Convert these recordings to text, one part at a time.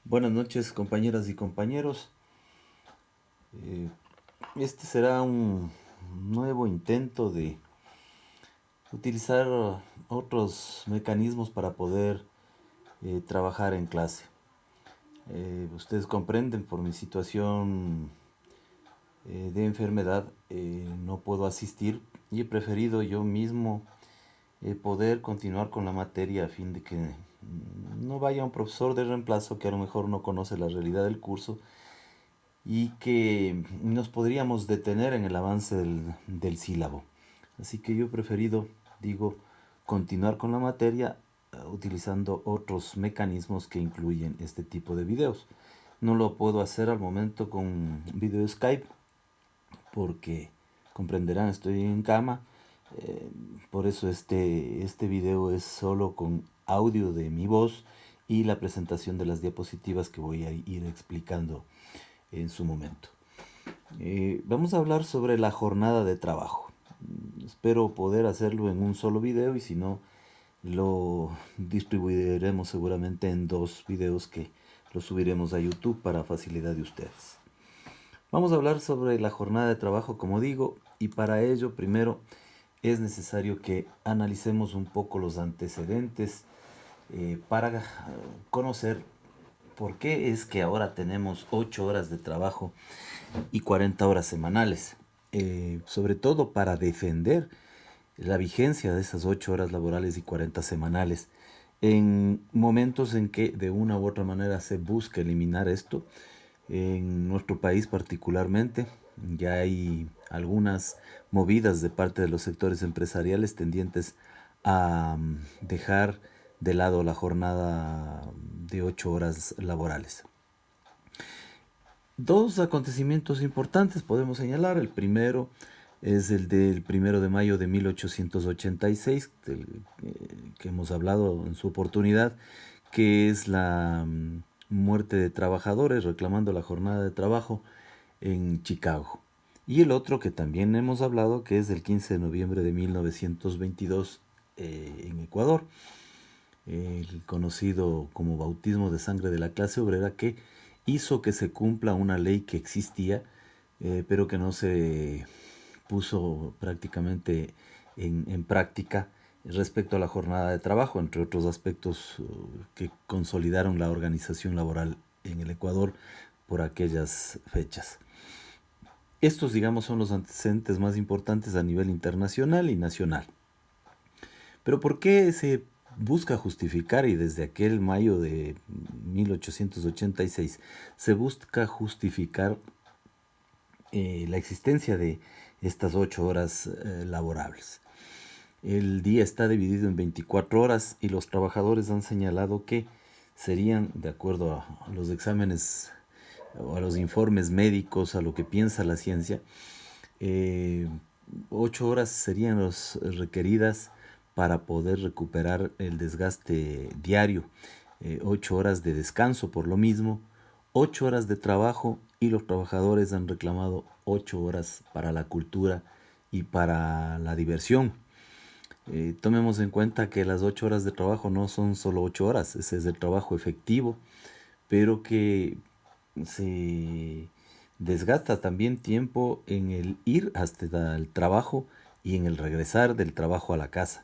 Buenas noches, compañeras y compañeros. Eh, este será un nuevo intento de utilizar otros mecanismos para poder trabajar en clase. Ustedes comprenden por mi situación de enfermedad, no puedo asistir y he preferido yo mismo poder continuar con la materia a fin de que no vaya un profesor de reemplazo que a lo mejor no conoce la realidad del curso y que nos podríamos detener en el avance del sílabo. Así que yo he preferido, digo, continuar con la materia utilizando otros mecanismos que incluyen este tipo de videos. No lo puedo hacer al momento con video Skype porque comprenderán, estoy en cama. eh, por eso este video es solo con audio de mi voz y la presentación de las diapositivas que voy a ir explicando en su momento. Vamos a hablar sobre la jornada de trabajo. Espero poder hacerlo en un solo video y si no, lo distribuiremos seguramente en dos videos que los subiremos a YouTube para facilidad de ustedes. Vamos a hablar sobre la jornada de trabajo, como digo, y para ello primero es necesario que analicemos un poco los antecedentes para conocer por qué es que ahora tenemos 8 horas de trabajo y 40 horas semanales, sobre todo para defender la vigencia de esas 8 horas laborales y 40 semanales. En momentos en que de una u otra manera se busca eliminar esto, en nuestro país particularmente, ya hay algunas movidas de parte de los sectores empresariales tendientes a dejar de lado la jornada de 8 horas laborales. Dos acontecimientos importantes podemos señalar. El primero es el del 1 de mayo de 1886, del que hemos hablado en su oportunidad, que es la muerte de trabajadores reclamando la jornada de trabajo en Chicago. Y el otro que también hemos hablado, que es el 15 de noviembre de 1922 en Ecuador, el conocido como bautismo de sangre de la clase obrera, que hizo que se cumpla una ley que existía, pero que no se puso prácticamente en práctica respecto a la jornada de trabajo, entre otros aspectos que consolidaron la organización laboral en el Ecuador por aquellas fechas. Estos, digamos, son los antecedentes más importantes a nivel internacional y nacional. Pero ¿por qué se busca justificar, y desde aquel mayo de 1886 se busca justificar la existencia de estas 8 horas laborables? El día está dividido en 24 horas y los trabajadores han señalado que serían, de acuerdo a los exámenes o a los informes médicos, a lo que piensa la ciencia, eh, 8 horas serían los requeridas para poder recuperar el desgaste diario, 8 horas de descanso por lo mismo, 8 horas de trabajo, y los trabajadores han reclamado 8 horas para la cultura y para la diversión. Tomemos en cuenta que las 8 horas de trabajo no son solo 8 horas, ese es el trabajo efectivo, pero que se desgasta también tiempo en el ir hasta el trabajo y en el regresar del trabajo a la casa.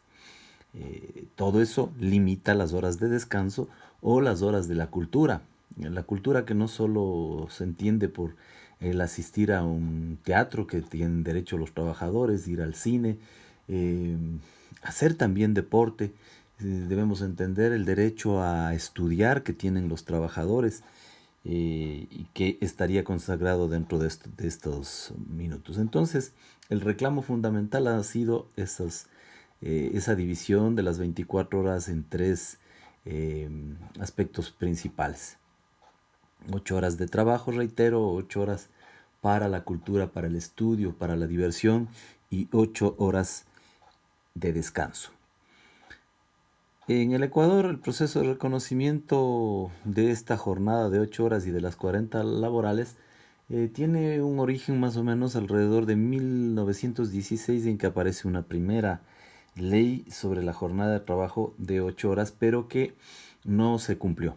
Todo eso limita las horas de descanso o las horas de la cultura. La cultura que no solo se entiende por el asistir a un teatro que tienen derecho los trabajadores, ir al cine, eh, hacer también deporte. Debemos entender el derecho a estudiar que tienen los trabajadores y que estaría consagrado dentro de estos minutos. Entonces, el reclamo fundamental ha sido esa división de las 24 horas en tres aspectos principales. 8 horas de trabajo, reitero, 8 horas para la cultura, para el estudio, para la diversión y 8 horas de descanso. En el Ecuador, el proceso de reconocimiento de esta jornada de 8 horas y de las 40 laborales tiene un origen más o menos alrededor de 1916, en que aparece una primera ley sobre la jornada de trabajo de 8 horas, pero que no se cumplió.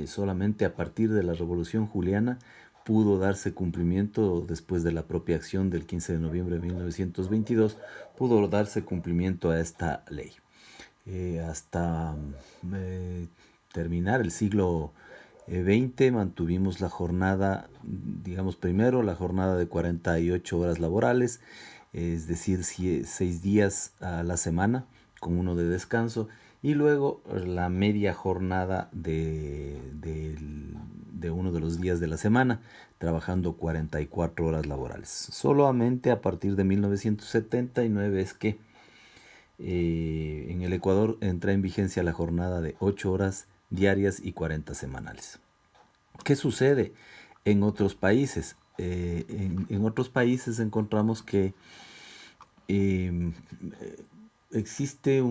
solamente a partir de la Revolución Juliana pudo darse cumplimiento, después de la propia acción del 15 de noviembre de 1922, pudo darse cumplimiento a esta ley. Hasta terminar el siglo XX mantuvimos la jornada, digamos, primero la jornada de 48 horas laborales, es decir, 6 días a la semana con uno de descanso, y luego la media jornada de uno de los días de la semana, trabajando 44 horas laborales. Solamente a partir de 1979 es que en el Ecuador entra en vigencia la jornada de 8 horas diarias y 40 semanales. ¿Qué sucede en otros países? En otros países encontramos que eh, existe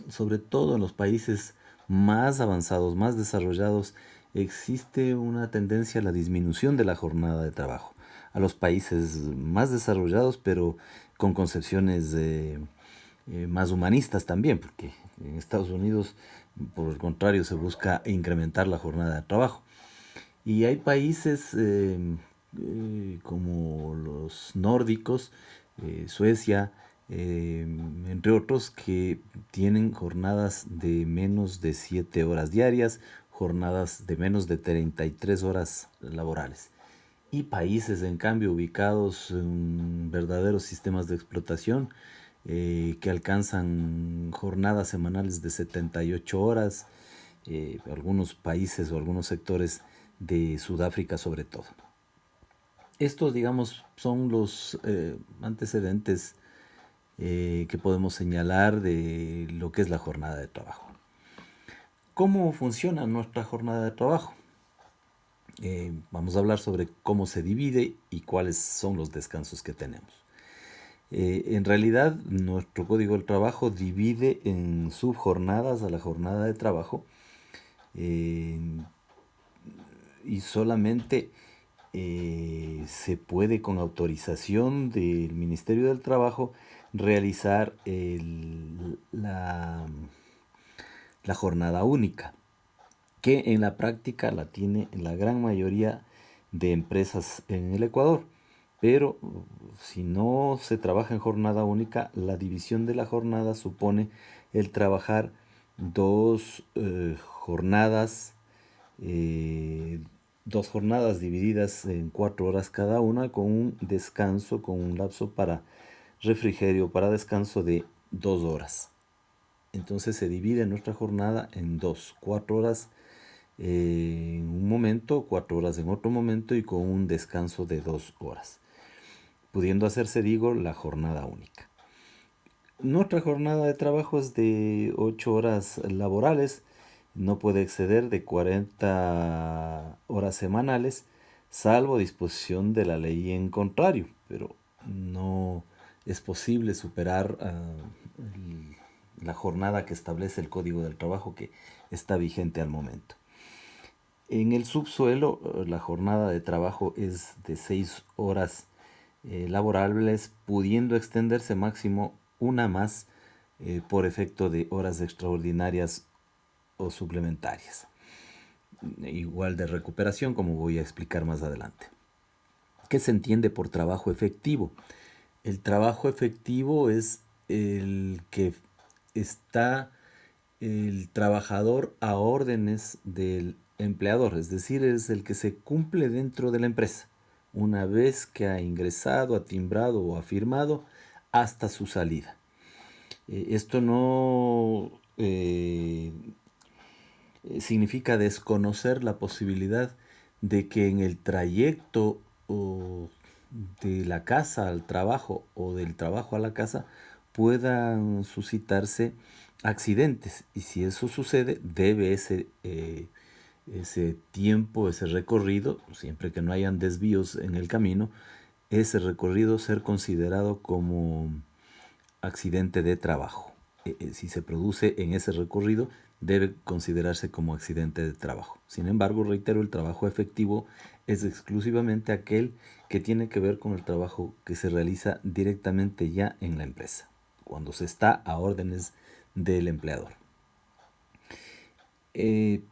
sobre todo en los países más avanzados, más desarrollados, existe una tendencia a la disminución de la jornada de trabajo. A los países más desarrollados, pero con concepciones más humanistas también, porque en Estados Unidos, por el contrario, se busca incrementar la jornada de trabajo. Y hay países como los nórdicos, Suecia, entre otros, que tienen jornadas de menos de 7 horas diarias, jornadas de menos de 33 horas laborales. Y países, en cambio, ubicados en verdaderos sistemas de explotación, que alcanzan jornadas semanales de 78 horas, algunos países o algunos sectores de Sudáfrica sobre todo. Estos, digamos, son los antecedentes que podemos señalar de lo que es la jornada de trabajo. ¿Cómo funciona nuestra jornada de trabajo? Vamos a hablar sobre cómo se divide y cuáles son los descansos que tenemos. En realidad, nuestro Código del Trabajo divide en subjornadas a la jornada de trabajo, y solamente se puede, con autorización del Ministerio del Trabajo, realizar la jornada única, que en la práctica la tiene la gran mayoría de empresas en el Ecuador. Pero si no se trabaja en jornada única, la división de la jornada supone el trabajar eh, dos jornadas divididas en 4 horas cada una, con un descanso, con un lapso para refrigerio, para descanso de 2 horas. Entonces se divide nuestra jornada en dos: 4 horas en un momento, 4 horas en otro momento, y con un descanso de 2 horas, pudiendo hacerse, digo, la jornada única. Nuestra jornada de trabajo es de 8 horas laborales, no puede exceder de 40 horas semanales, salvo disposición de la ley en contrario, pero no es posible superar la jornada que establece el Código del Trabajo, que está vigente al momento. En el subsuelo, la jornada de trabajo es de 6 horas laborables, pudiendo extenderse máximo una más por efecto de horas extraordinarias o suplementarias, igual de recuperación, como voy a explicar más adelante. ¿Qué se entiende por trabajo efectivo? El trabajo efectivo es el que está el trabajador a órdenes del empleador, es decir, es el que se cumple dentro de la empresa, una vez que ha ingresado, ha timbrado o ha firmado, hasta su salida. Esto no significa desconocer la posibilidad de que en el trayecto de la casa al trabajo o del trabajo a la casa puedan suscitarse accidentes, y si eso sucede, debe ese tiempo, ese recorrido, siempre que no hayan desvíos en el camino, ese recorrido ser considerado como accidente de trabajo. Si se produce en ese recorrido, debe considerarse como accidente de trabajo. Sin embargo, reitero, el trabajo efectivo es exclusivamente aquel que tiene que ver con el trabajo que se realiza directamente ya en la empresa, cuando se está a órdenes del empleador.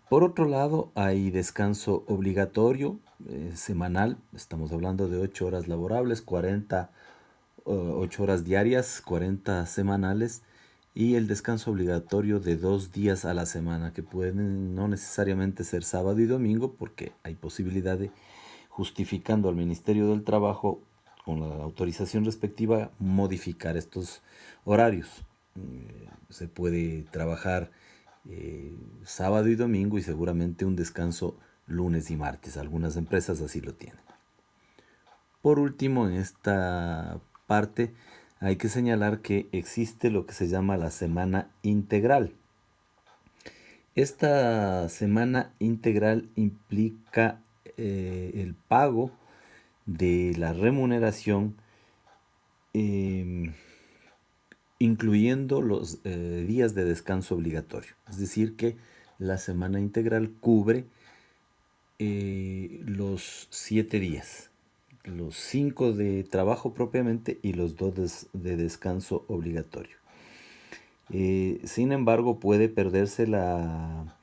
Por otro lado, hay descanso obligatorio semanal. Estamos hablando de 8 horas laborables, 8 horas diarias, 40 semanales. Y el descanso obligatorio de 2 días a la semana, que pueden no necesariamente ser sábado y domingo, porque hay posibilidad de, justificando al Ministerio del Trabajo con la autorización respectiva, modificar estos horarios. Se puede trabajar sábado y domingo y seguramente un descanso lunes y martes. Algunas empresas así lo tienen. Por último, en esta parte hay que señalar que existe lo que se llama la semana integral. Esta semana integral implica el pago de la remuneración, eh, incluyendo los días de descanso obligatorio. Es decir, que la semana integral cubre los 7 días, los 5 de trabajo propiamente y los 2 de descanso obligatorio. Sin embargo, puede perderse la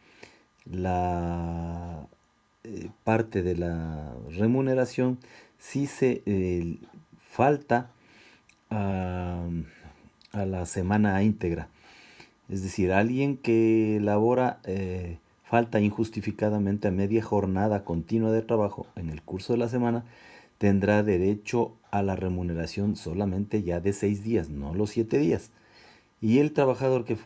parte de la remuneración si se falta a, a la semana íntegra. Es decir, alguien que labora falta injustificadamente a media jornada continua de trabajo en el curso de la semana tendrá derecho a la remuneración solamente ya de 6 días, no los 7 días. Y el trabajador que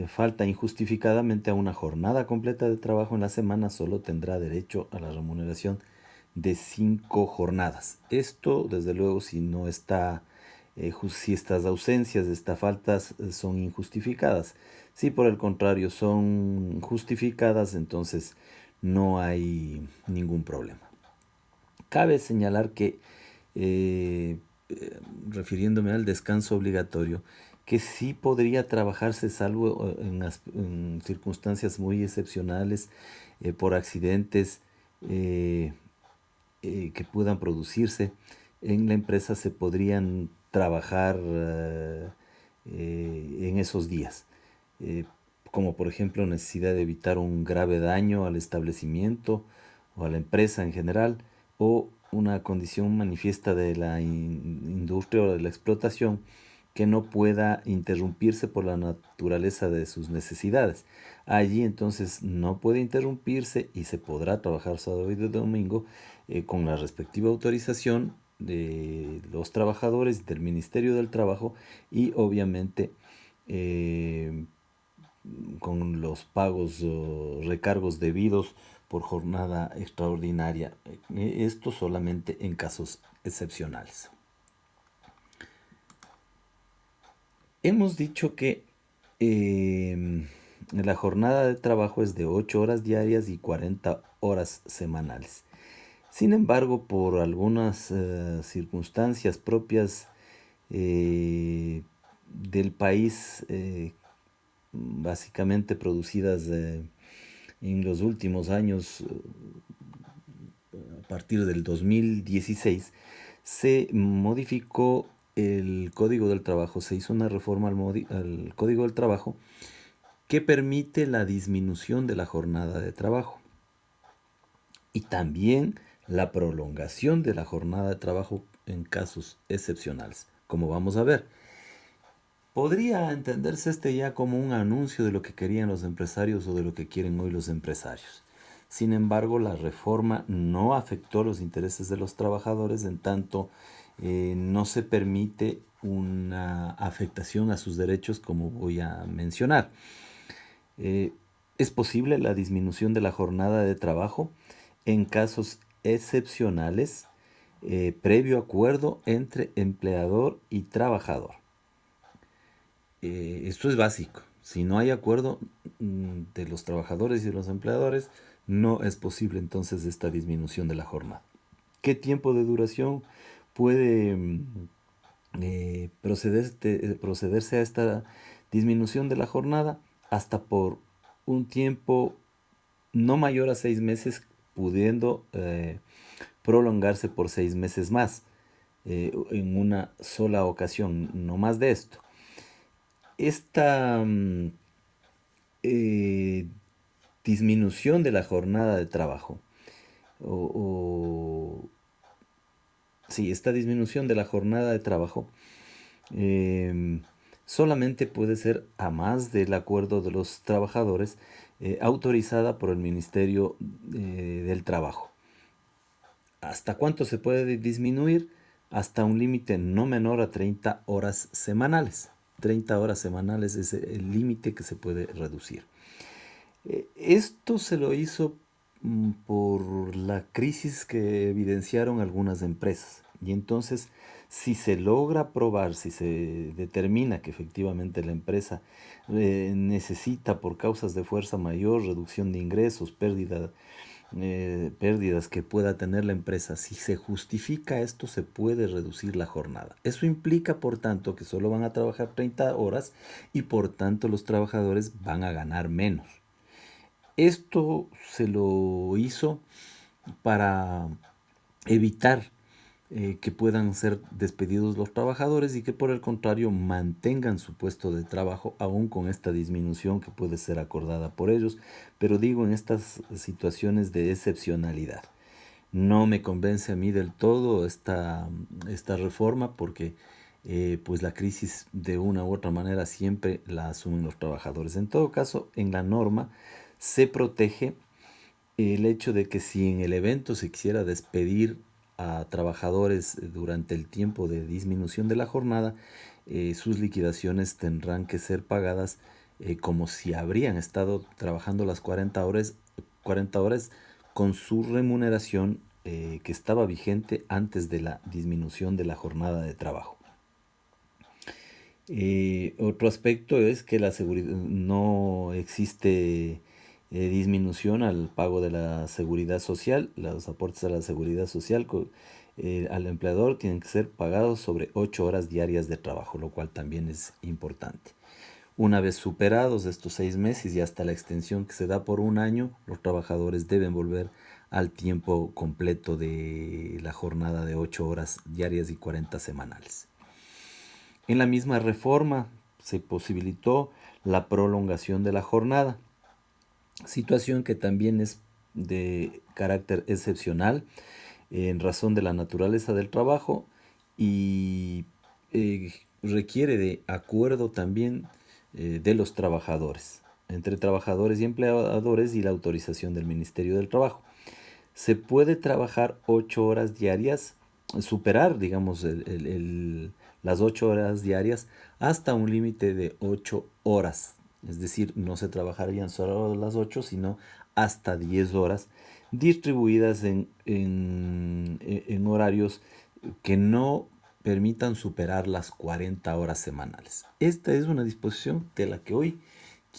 falta injustificadamente a una jornada completa de trabajo en la semana solo tendrá derecho a la remuneración de 5 jornadas. Esto, desde luego, si no está, si estas ausencias, estas faltas son injustificadas. Si por el contrario son justificadas, entonces no hay ningún problema. Cabe señalar que, eh, refiriéndome al descanso obligatorio, que sí podría trabajarse salvo en circunstancias muy excepcionales, por accidentes eh, que puedan producirse en la empresa, se podrían trabajar en esos días. Eh, Como por ejemplo necesidad de evitar un grave daño al establecimiento o a la empresa en general, o una condición manifiesta de la industria o de la explotación que no pueda interrumpirse por la naturaleza de sus necesidades. Allí entonces no puede interrumpirse y se podrá trabajar sábado y domingo con la respectiva autorización de los trabajadores, del Ministerio del Trabajo, y obviamente eh, con los pagos o recargos debidos por jornada extraordinaria. Esto solamente en casos excepcionales. Hemos dicho que la jornada de trabajo es de 8 horas diarias y 40 horas semanales. Sin embargo, por algunas circunstancias propias del país, básicamente producidas en los últimos años, a partir del 2016, se modificó el Código del Trabajo, se hizo una reforma al Código del Trabajo que permite la disminución de la jornada de trabajo y también la prolongación de la jornada de trabajo en casos excepcionales, como vamos a ver. Podría entenderse ya como un anuncio de lo que querían los empresarios o de lo que quieren hoy los empresarios. Sin embargo, la reforma no afectó los intereses de los trabajadores, en tanto no se permite una afectación a sus derechos, como voy a mencionar. Eh, es posible la disminución de la jornada de trabajo en casos excepcionales, previo acuerdo entre empleador y trabajador. Esto es básico. Si no hay acuerdo de los trabajadores y de los empleadores, no es posible entonces esta disminución de la jornada. ¿Qué tiempo de duración puede procederse a esta disminución de la jornada? Hasta por un tiempo no mayor a 6 meses, pudiendo prolongarse por 6 meses más, en una sola ocasión, no más de esto. Esta eh, disminución de la jornada de trabajo, o sí, esta disminución de la jornada de trabajo em, solamente puede ser a más del acuerdo de los trabajadores autorizada por el Ministerio del Trabajo. ¿Hasta cuánto se puede disminuir? Hasta un límite no menor a 30 horas semanales. 30 horas semanales es el límite que se puede reducir. Esto se lo hizo por la crisis que evidenciaron algunas empresas. Y entonces, si se logra probar, si se determina que efectivamente la empresa necesita por causas de fuerza mayor, reducción de ingresos, pérdidas que pueda tener la empresa, si se justifica esto, se puede reducir la jornada. Eso implica, por tanto, que solo van a trabajar 30 horas y por tanto los trabajadores van a ganar menos. Esto se lo hizo para evitar que puedan ser despedidos los trabajadores y que por el contrario mantengan su puesto de trabajo aún con esta disminución que puede ser acordada por ellos, pero digo en estas situaciones de excepcionalidad. No me convence a mí del todo esta reforma porque pues la crisis de una u otra manera siempre la asumen los trabajadores. En todo caso, en la norma se protege el hecho de que si en el evento se quisiera despedir a trabajadores durante el tiempo de disminución de la jornada, sus liquidaciones tendrán que ser pagadas como si habrían estado trabajando las 40 horas con su remuneración que estaba vigente antes de la disminución de la jornada de trabajo. Otro aspecto es que la seguridad no existe disminución al pago de la seguridad social. Los aportes a la seguridad social al empleador tienen que ser pagados sobre 8 horas diarias de trabajo, lo cual también es importante. Una vez superados estos 6 meses y hasta la extensión que se da por un año, los trabajadores deben volver al tiempo completo de la jornada de 8 horas diarias y 40 semanales. En la misma reforma se posibilitó la prolongación de la jornada, situación que también es de carácter excepcional en razón de la naturaleza del trabajo y requiere de acuerdo también de los trabajadores, entre trabajadores y empleadores y la autorización del Ministerio del Trabajo. Se puede trabajar 8 horas diarias, superar, digamos, las 8 horas diarias hasta un límite de 8 horas. Es decir, no se trabajarían solo las 8, sino hasta 10 horas, distribuidas en horarios que no permitan superar las 40 horas semanales. Esta es una disposición de la que hoy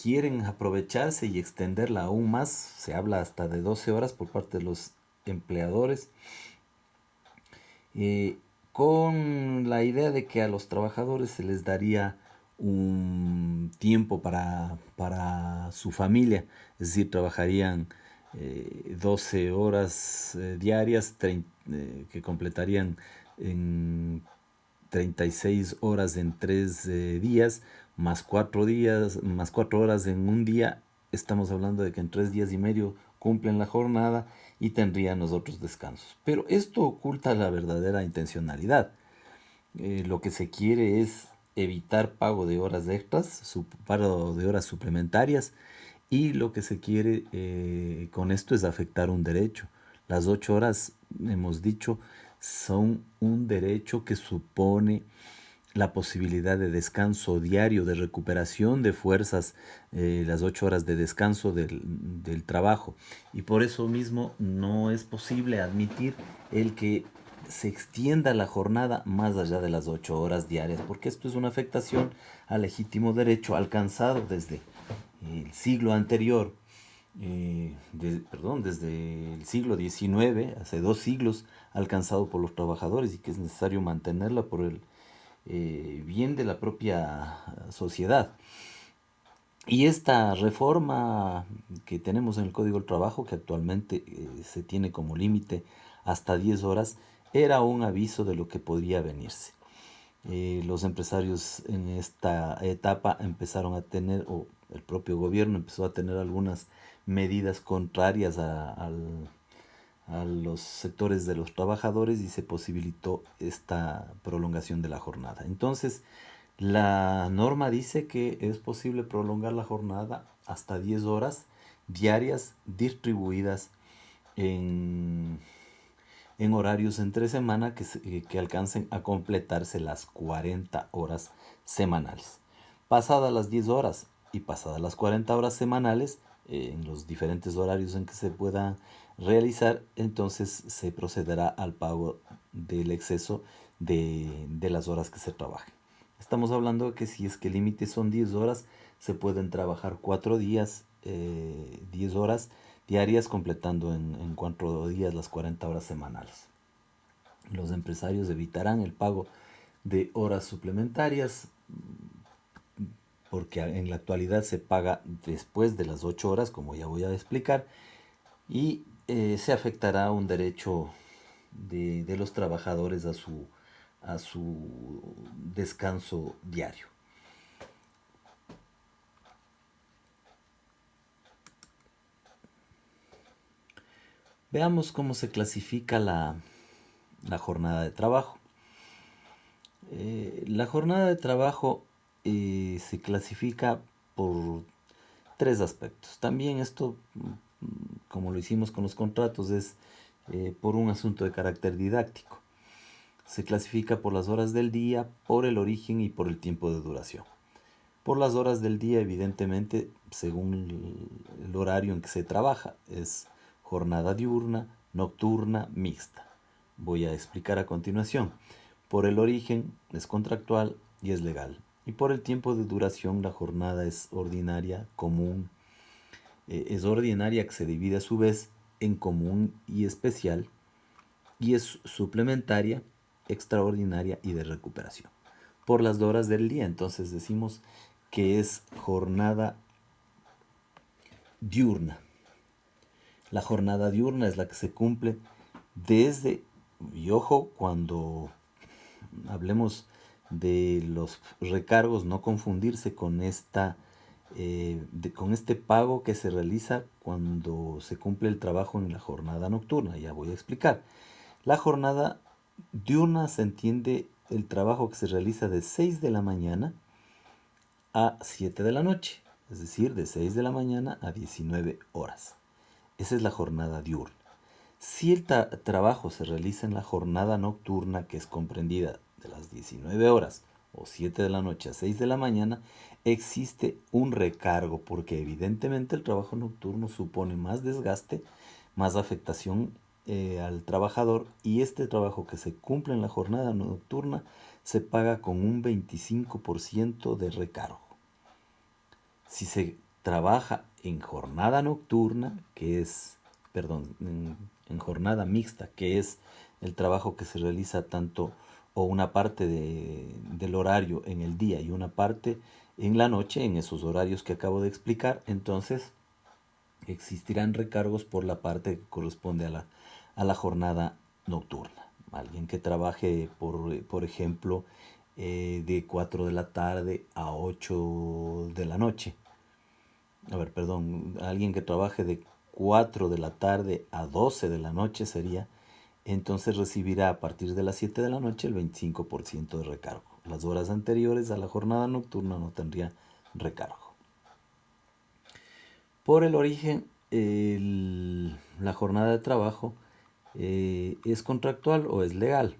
quieren aprovecharse y extenderla aún más. Se habla hasta de 12 horas por parte de los empleadores, con la idea de que a los trabajadores se les daría un tiempo para su familia, es decir, trabajarían 12 horas diarias que completarían en 36 horas en 3 días, más 4 días, más 4 horas en un día. Estamos hablando de que en 3 días y medio cumplen la jornada y tendrían los otros descansos. Pero esto oculta la verdadera intencionalidad. Lo que se quiere es evitar pago de horas extras, pago de horas suplementarias, y lo que se quiere con esto es afectar un derecho. Las 8 horas, hemos dicho, son un derecho que supone la posibilidad de descanso diario, de recuperación de fuerzas, las 8 horas de descanso del trabajo. Y por eso mismo no es posible admitir el que se extienda la jornada más allá de las 8 horas diarias, porque esto es una afectación al legítimo derecho alcanzado desde el siglo anterior, desde el siglo XIX, hace 2 siglos, alcanzado por los trabajadores y que es necesario mantenerla por el bien de la propia sociedad. Y esta reforma que tenemos en el Código del Trabajo, que actualmente se tiene como límite hasta 10 horas, era un aviso de lo que podría venirse. Los empresarios en esta etapa empezaron a tener, o el propio gobierno empezó a tener algunas medidas contrarias a los sectores de los trabajadores y se posibilitó esta prolongación de la jornada. Entonces, la norma dice que es posible prolongar la jornada hasta 10 horas diarias distribuidas en, en horarios entre semana que alcancen a completarse las 40 horas semanales. Pasadas las 10 horas y pasadas las 40 horas semanales, en los diferentes horarios en que se pueda realizar, entonces se procederá al pago del exceso de las horas que se trabajen. Estamos hablando de que si es que el límite son 10 horas, se pueden trabajar 4 días, 10 horas diarias, completando en 4 días las 40 horas semanales. Los empresarios evitarán el pago de horas suplementarias porque en la actualidad se paga después de las 8 horas, como ya voy a explicar, y se afectará un derecho de los trabajadores a su descanso diario. Veamos cómo se clasifica la jornada de trabajo. La jornada de trabajo se clasifica por tres aspectos. También esto, como lo hicimos con los contratos, es por un asunto de carácter didáctico. Se clasifica por las horas del día, por el origen y por el tiempo de duración. Por las horas del día, evidentemente, según el horario en que se trabaja, es jornada diurna, nocturna, mixta. Voy a explicar a continuación. Por el origen es contractual y es legal. Y por el tiempo de duración la jornada es ordinaria, común, es ordinaria que se divide a su vez en común y especial, y es suplementaria, extraordinaria y de recuperación. Por las horas del día, entonces decimos que es jornada diurna. La jornada diurna es la que se cumple desde, y ojo, cuando hablemos de los recargos, no confundirse con con este pago que se realiza cuando se cumple el trabajo en la jornada nocturna. Ya voy a explicar. La jornada diurna se entiende el trabajo que se realiza de 6 de la mañana a 7 de la noche, es decir, de 6 de la mañana a 19 horas. Esa es la jornada diurna. Si el trabajo se realiza en la jornada nocturna, que es comprendida de las 19 horas o 7 de la noche a 6 de la mañana, existe un recargo, porque evidentemente el trabajo nocturno supone más desgaste, más afectación al trabajador, y este trabajo que se cumple en la jornada nocturna se paga con un 25% de recargo. Si se trabaja en jornada nocturna, que es, perdón, en jornada mixta, que es el trabajo que se realiza tanto o una parte del horario en el día y una parte en la noche, en esos horarios que acabo de explicar, entonces existirán recargos por la parte que corresponde a la jornada nocturna. Alguien que trabaje, por ejemplo, de 4 de la tarde a 8 de la noche. A ver, perdón, alguien que trabaje de 4 de la tarde a 12 de la noche sería, entonces recibirá a partir de las 7 de la noche el 25% de recargo. Las horas anteriores a la jornada nocturna no tendría recargo. Por el origen, la jornada de trabajo es contractual o es legal.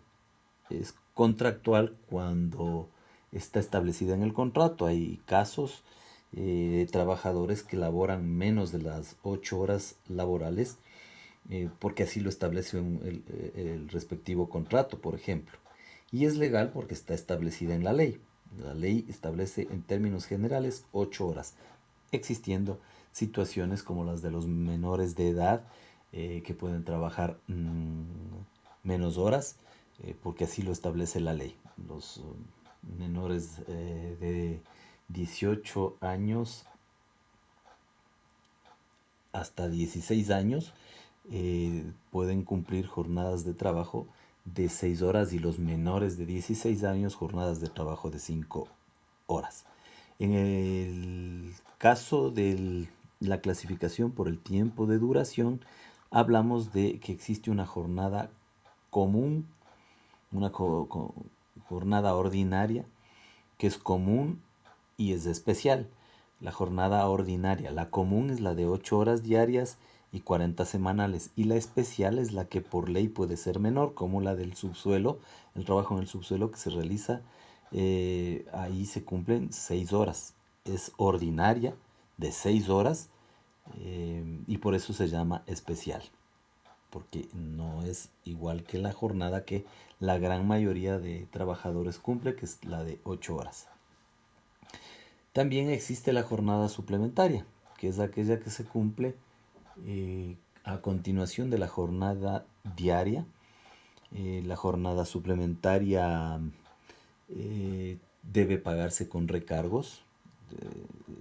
Es contractual cuando está establecida en el contrato. Hay casos de trabajadores que laboran menos de las 8 horas laborales porque así lo establece el respectivo contrato, por ejemplo. Y es legal porque está establecida en la ley. La ley establece en términos generales 8 horas, existiendo situaciones como las de los menores de edad que pueden trabajar menos horas porque así lo establece la ley. Los menores de 18 años hasta 16 años pueden cumplir jornadas de trabajo de 6 horas, y los menores de 16 años jornadas de trabajo de 5 horas. En el caso de la clasificación por el tiempo de duración, hablamos de que existe una jornada común, una jornada ordinaria, que es común y es especial. La jornada ordinaria, la común es la de 8 horas diarias y 40 semanales, y la especial es la que por ley puede ser menor, como la del subsuelo, el trabajo en el subsuelo que se realiza, ahí se cumplen 6 horas. Es ordinaria de 6 horas, y por eso se llama especial, porque no es igual que la jornada que la gran mayoría de trabajadores cumple, que es la de 8 horas. También existe la jornada suplementaria, que es aquella que se cumple a continuación de la jornada diaria. La jornada suplementaria debe pagarse con recargos.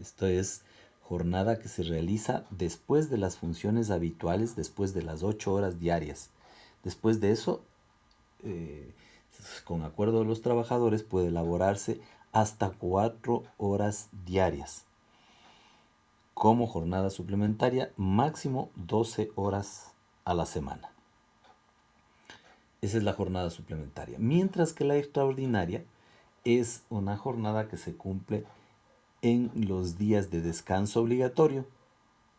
Esto es jornada que se realiza después de las funciones habituales, después de las 8 horas diarias. Después de eso, eh, con acuerdo de los trabajadores, puede elaborarse hasta 4 horas diarias como jornada suplementaria, máximo 12 horas a la semana. Esa es la jornada suplementaria. Mientras que la extraordinaria es una jornada que se cumple en los días de descanso obligatorio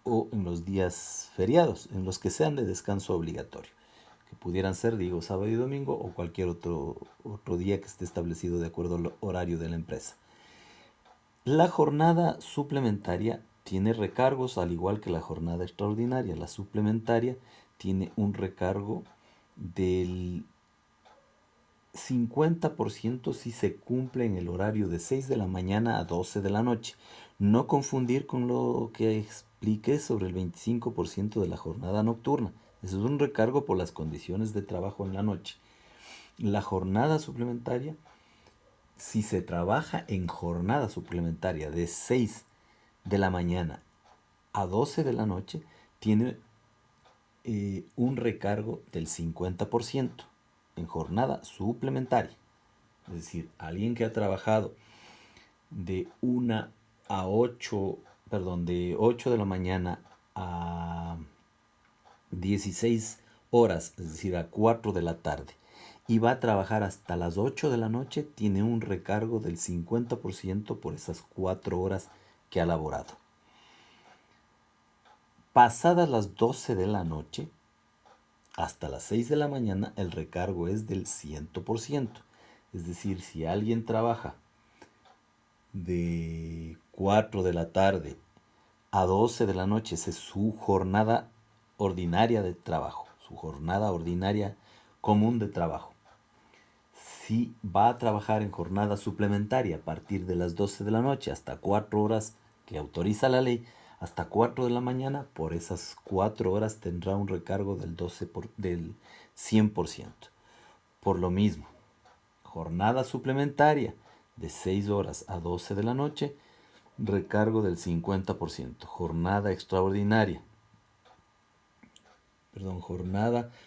o en los días feriados, en los que sean de descanso obligatorio, que pudieran ser, digo, sábado y domingo o cualquier otro día que esté establecido de acuerdo al horario de la empresa. La jornada suplementaria tiene recargos, al igual que la jornada extraordinaria. La suplementaria tiene un recargo del 50% si se cumple en el horario de 6 de la mañana a 12 de la noche. No confundir con lo que expliqué sobre el 25% de la jornada nocturna. Eso es un recargo por las condiciones de trabajo en la noche. La jornada suplementaria, si se trabaja en jornada suplementaria de 6 de la mañana a 12 de la noche, tiene un recargo del 50% en jornada suplementaria. Es decir, alguien que ha trabajado de 1 a 8, perdón, de 8 de la mañana a 16 horas, es decir, a 4 de la tarde, y va a trabajar hasta las 8 de la noche, tiene un recargo del 50% por esas 4 horas que ha laborado. Pasadas las 12 de la noche, hasta las 6 de la mañana, el recargo es del 100%. Es decir, si alguien trabaja de 4 de la tarde a 12 de la noche, esa es su jornada ordinaria de trabajo, su jornada ordinaria común de trabajo. Si va a trabajar en jornada suplementaria a partir de las 12 de la noche hasta 4 horas que autoriza la ley, hasta 4 de la mañana, por esas 4 horas tendrá un recargo del 100%. Por lo mismo, jornada suplementaria de 6 horas a 12 de la noche, recargo del 50%. Jornada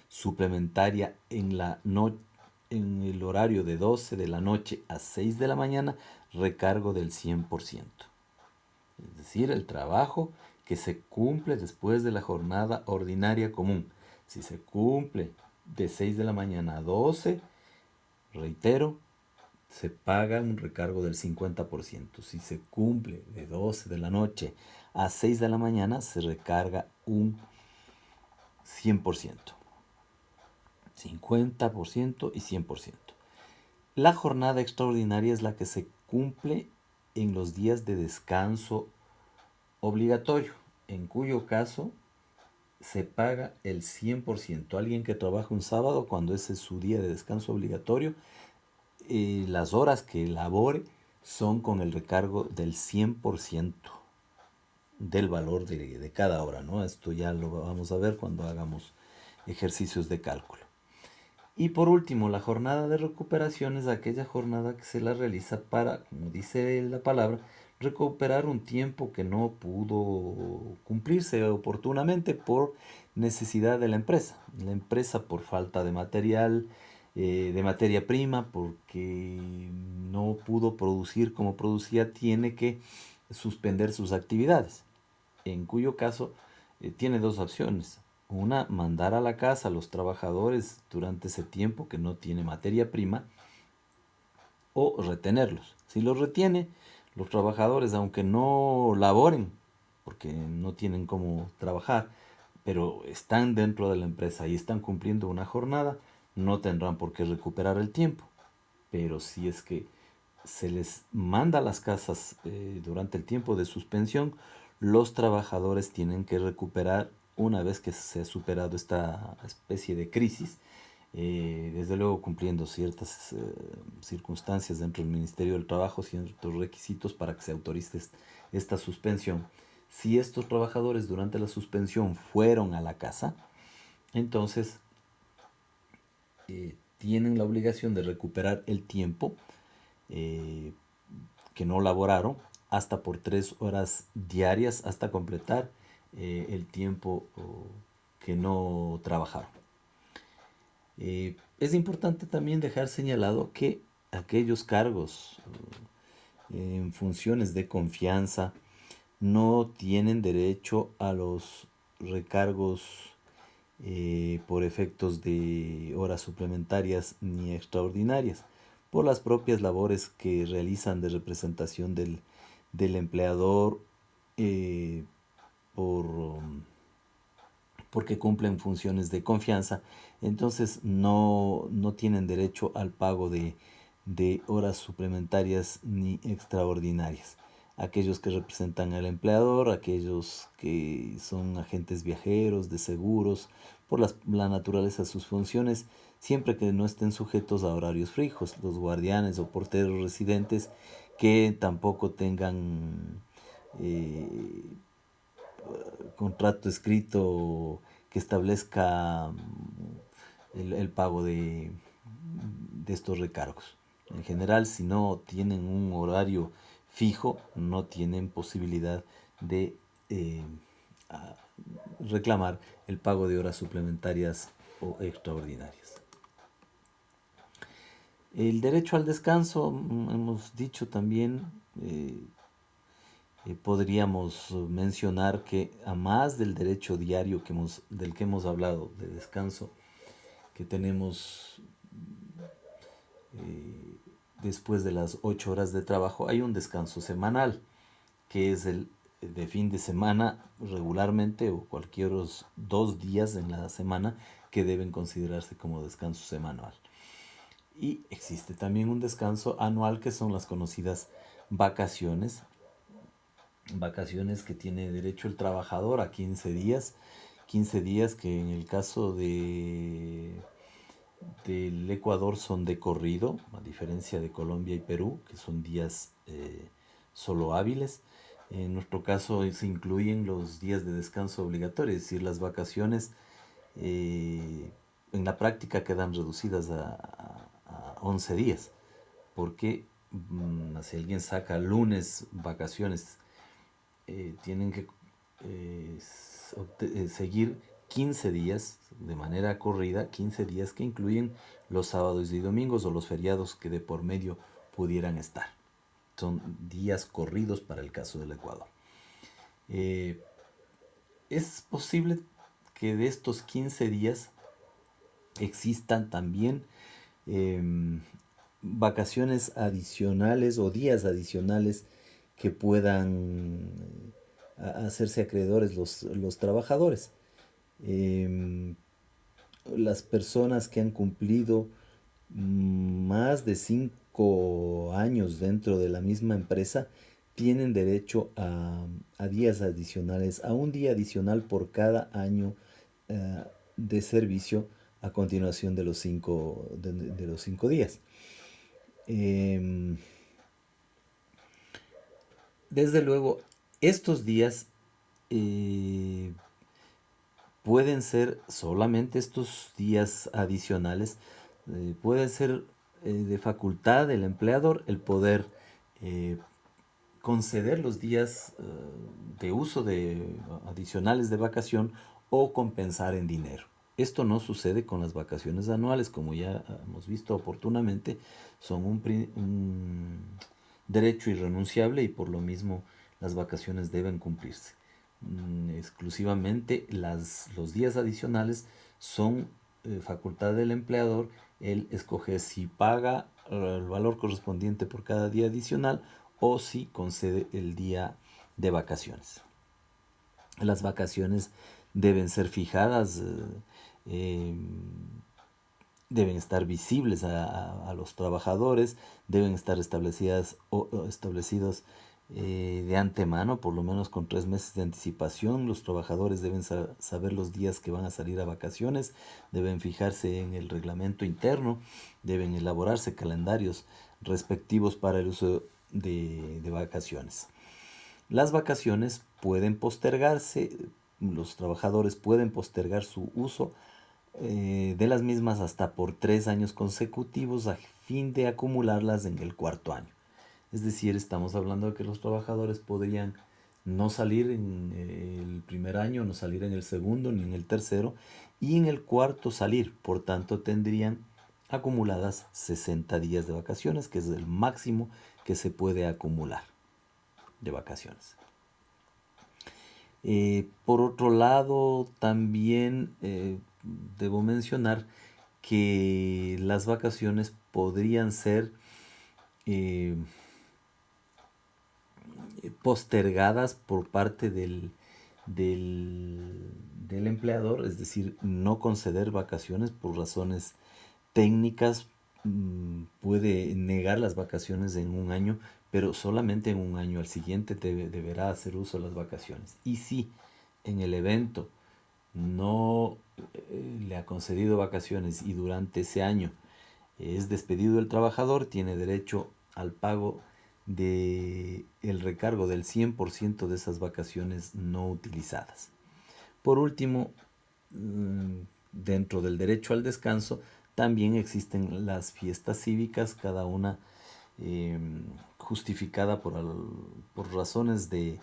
suplementaria en el horario de 12 de la noche a 6 de la mañana, recargo del 100%. Es decir, el trabajo que se cumple después de la jornada ordinaria común. Si se cumple de 6 de la mañana a 12, reitero, se paga un recargo del 50%. Si se cumple de 12 de la noche a 6 de la mañana, se recarga un 100%. 50% y 100%. La jornada extraordinaria es la que se cumple en los días de descanso obligatorio, en cuyo caso se paga el 100%. Alguien que trabaja un sábado, cuando ese es su día de descanso obligatorio, las horas que labore son con el recargo del 100% del valor de cada hora, ¿no? Esto ya lo vamos a ver cuando hagamos ejercicios de cálculo. Y por último, la jornada de recuperación es aquella jornada que se la realiza para, como dice la palabra, recuperar un tiempo que no pudo cumplirse oportunamente por necesidad de la empresa. La empresa por falta de material, de materia prima porque no pudo producir como producía, tiene que suspender sus actividades. En cuyo caso tiene dos opciones. Una, mandar a la casa a los trabajadores durante ese tiempo que no tiene materia prima, o retenerlos. Si los retiene, los trabajadores, aunque no laboren, porque no tienen cómo trabajar, pero están dentro de la empresa y están cumpliendo una jornada, no tendrán por qué recuperar el tiempo. Pero si es que se les manda a las casas durante el tiempo de suspensión, los trabajadores tienen que recuperar una vez que se ha superado esta especie de crisis, desde luego cumpliendo ciertas circunstancias dentro del Ministerio del Trabajo, ciertos requisitos para que se autorice esta suspensión. Si estos trabajadores durante la suspensión fueron a la casa, entonces tienen la obligación de recuperar el tiempo eh, que no laboraron hasta por 3 horas diarias hasta completar el tiempo que no trabajaron. Es importante también dejar señalado que aquellos cargos en funciones de confianza no tienen derecho a los recargos por efectos de horas suplementarias ni extraordinarias, por las propias labores que realizan de representación del empleador, eh, por, porque cumplen funciones de confianza, entonces no tienen derecho al pago de horas suplementarias ni extraordinarias. Aquellos que representan al empleador, aquellos que son agentes viajeros, de seguros, por la naturaleza de sus funciones, siempre que no estén sujetos a horarios fijos, los guardianes o porteros residentes que tampoco tengan eh, contrato escrito que establezca el pago de estos recargos. En general, si no tienen un horario fijo, no tienen posibilidad de reclamar el pago de horas suplementarias o extraordinarias. El derecho al descanso, hemos dicho también, podríamos mencionar que a más del derecho diario del que hemos hablado, de descanso, que tenemos después de las 8 horas de trabajo, hay un descanso semanal, que es el de fin de semana regularmente o cualquier 2 días en la semana que deben considerarse como descanso semanal. Y existe también un descanso anual que son las conocidas vacaciones, vacaciones que tiene derecho el trabajador a 15 días que en el caso del Ecuador son de corrido, a diferencia de Colombia y Perú, que son días solo hábiles. En nuestro caso se incluyen los días de descanso obligatorio, es decir, las vacaciones en la práctica quedan reducidas a 11 días, porque si alguien saca lunes vacaciones, tienen que seguir 15 días de manera corrida, 15 días que incluyen los sábados y domingos o los feriados que de por medio pudieran estar. Son días corridos para el caso del Ecuador. Es posible que de estos 15 días existan también eh, vacaciones adicionales o días adicionales que puedan hacerse acreedores los trabajadores. Eh, las personas que han cumplido más de 5 años dentro de la misma empresa tienen derecho a días adicionales, a un día adicional por cada año de servicio a continuación de los 5 días. Eh, desde luego, estos días eh, pueden ser solamente estos días adicionales, pueden ser de facultad del empleador el poder eh, conceder los días de uso adicionales de vacación o compensar en dinero. Esto no sucede con las vacaciones anuales, como ya hemos visto oportunamente, son un derecho irrenunciable y por lo mismo las vacaciones deben cumplirse. Exclusivamente los días adicionales son facultad del empleador. Él escoge si paga el valor correspondiente por cada día adicional o si concede el día de vacaciones. Las vacaciones deben ser fijadas, eh, deben estar visibles a los trabajadores, deben estar establecidos de antemano, por lo menos con 3 meses de anticipación. Los trabajadores deben saber los días que van a salir a vacaciones, deben fijarse en el reglamento interno, deben elaborarse calendarios respectivos para el uso de vacaciones. Las vacaciones pueden postergarse, los trabajadores pueden postergar su uso de las mismas hasta por 3 años consecutivos a fin de acumularlas en el cuarto año. Es decir, estamos hablando de que los trabajadores podrían no salir en el primer año, no salir en el segundo ni en el tercero, y en el cuarto salir. Por tanto, tendrían acumuladas 60 días de vacaciones, que es el máximo que se puede acumular de vacaciones. Por otro lado, también debo mencionar que las vacaciones podrían ser eh, postergadas por parte del empleador, es decir, no conceder vacaciones por razones técnicas. Puede negar las vacaciones en un año, pero solamente en un año. Al siguiente deberá hacer uso de las vacaciones. Y si en el evento no le ha concedido vacaciones y durante ese año es despedido el trabajador, tiene derecho al pago de el recargo del 100% de esas vacaciones no utilizadas. Por último, dentro del derecho al descanso, también existen las fiestas cívicas, cada una justificada por razones de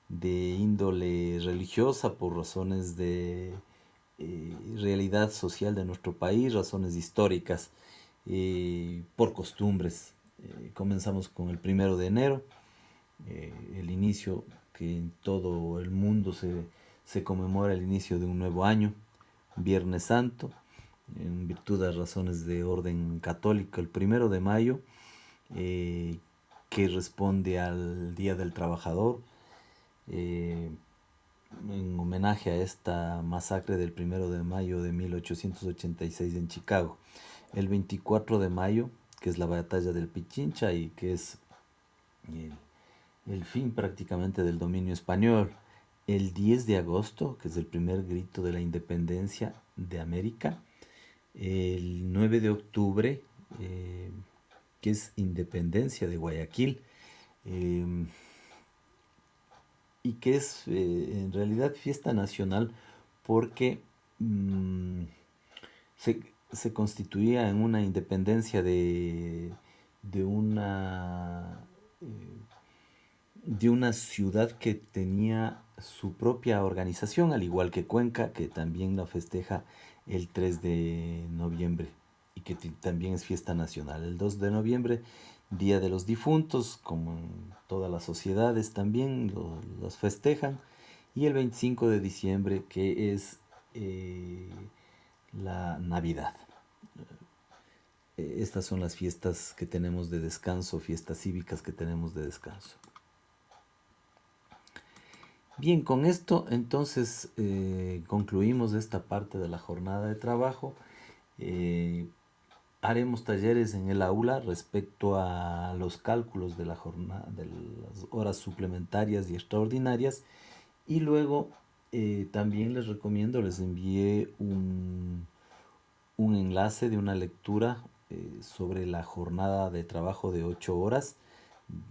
índole religiosa, por razones de realidad social de nuestro país, razones históricas, por costumbres. Comenzamos con el 1 de enero, el inicio que en todo el mundo se conmemora el inicio de un nuevo año. Viernes Santo, en virtud de razones de orden católico, el 1 de mayo, que responde al Día del Trabajador, en homenaje a esta masacre del 1 de mayo de 1886 en Chicago. El 24 de mayo, que es la batalla del Pichincha y que es el fin prácticamente del dominio español. El 10 de agosto, que es el primer grito de la independencia de América. El 9 de octubre, que es independencia de Guayaquil. Y que es en realidad fiesta nacional porque se, se constituía en una independencia de una de una ciudad que tenía su propia organización, al igual que Cuenca, que también la festeja el 3 de noviembre y que también es fiesta nacional. El 2 de noviembre, Día de los Difuntos, como en todas las sociedades también los festejan. Y el 25 de diciembre, que es la Navidad. Estas son las fiestas que tenemos de descanso, fiestas cívicas que tenemos de descanso. Bien, con esto entonces concluimos esta parte de la jornada de trabajo. Haremos talleres en el aula respecto a los cálculos de la jornada, de las horas suplementarias y extraordinarias. Y luego también les recomiendo, les envié un enlace de una lectura sobre la jornada de trabajo de 8 horas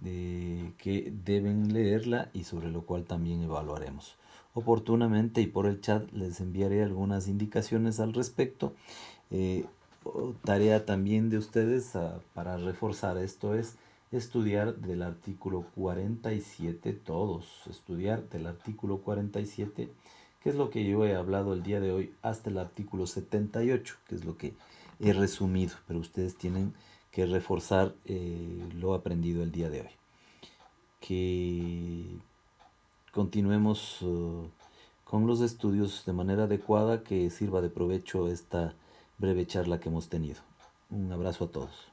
que deben leerla y sobre lo cual también evaluaremos. Oportunamente y por el chat les enviaré algunas indicaciones al respecto. Tarea también de ustedes para reforzar esto es estudiar del artículo 47, todos estudiar del artículo 47, que es lo que yo he hablado el día de hoy hasta el artículo 78, que es lo que he resumido, pero ustedes tienen que reforzar lo aprendido el día de hoy. Que continuemos con los estudios de manera adecuada, que sirva de provecho esta breve charla que hemos tenido. Un abrazo a todos.